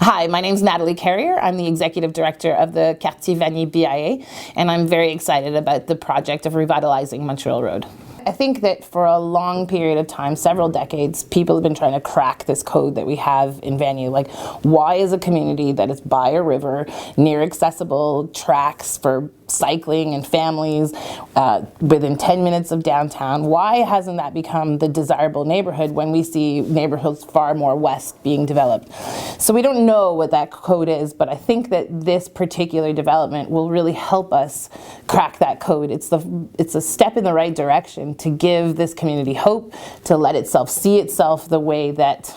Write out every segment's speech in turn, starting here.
Hi, my name is Nathalie Carrier. I'm the Executive Director of the Quartier Vanier BIA, and I'm very excited about the project of revitalizing Montreal Road. I think that for a long period of time, several decades, people have been trying to crack this code that we have in Vanier. Like, why is a community that is by a river, near accessible tracks for cycling and families, within 10 minutes of downtown, why hasn't that become the desirable neighborhood when we see neighborhoods far more west being developed? So we don't know what that code is, but I think that this particular development will really help us crack that code. It's a step in the right direction to give this community hope, to let itself see itself the way that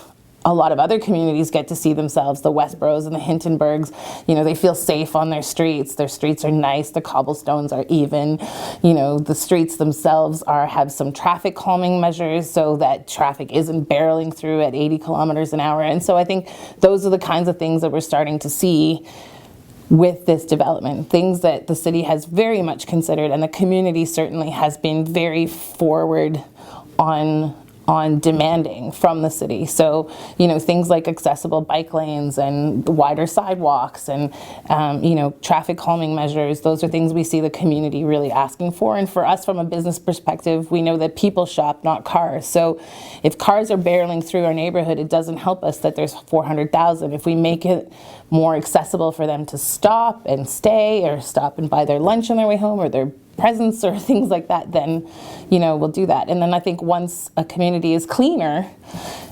a lot of other communities get to see themselves, the Westboroughs and the Hintonburgs. You know, they feel safe on their streets are nice, the cobblestones are even, you know, the streets themselves have some traffic calming measures so that traffic isn't barreling through at 80 kilometers an hour. And so I think those are the kinds of things that we're starting to see with this development, things that the city has very much considered, and the community certainly has been very forward on demanding from the city. So, you know, things like accessible bike lanes and wider sidewalks and, you know, traffic calming measures, those are things we see the community really asking for. And for us, from a business perspective, we know that people shop, not cars. So if cars are barreling through our neighborhood, it doesn't help us that there's 400,000. If we make it more accessible for them to stop and stay, or stop and buy their lunch on their way home, or their presents or things like that, then, you know, we'll do that. And then I think once a community is cleaner,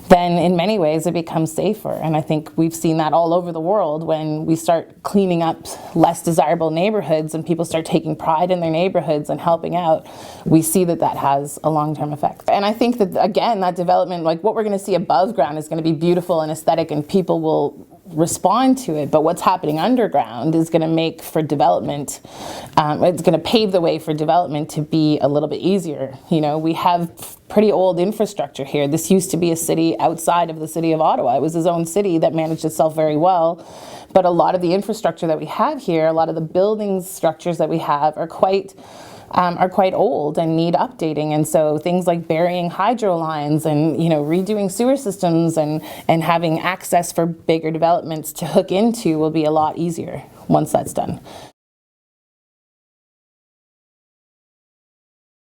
then in many ways it becomes safer. And I think we've seen that all over the world. When we start cleaning up less desirable neighborhoods and people start taking pride in their neighborhoods and helping out, we see that that has a long-term effect. And I think that, again, that development, like what we're going to see above ground, is going to be beautiful and aesthetic, and people will respond to it. But what's happening underground is going to make for development, it's going to pave the way for development to be a little bit easier. You know, we have pretty old infrastructure here. This used to be a city outside of the city of Ottawa. It was its own city that managed itself very well. But a lot of the infrastructure that we have here, a lot of the building structures that we have are quite old and need updating. And so things like burying hydro lines and, you know, redoing sewer systems and having access for bigger developments to hook into will be a lot easier once that's done.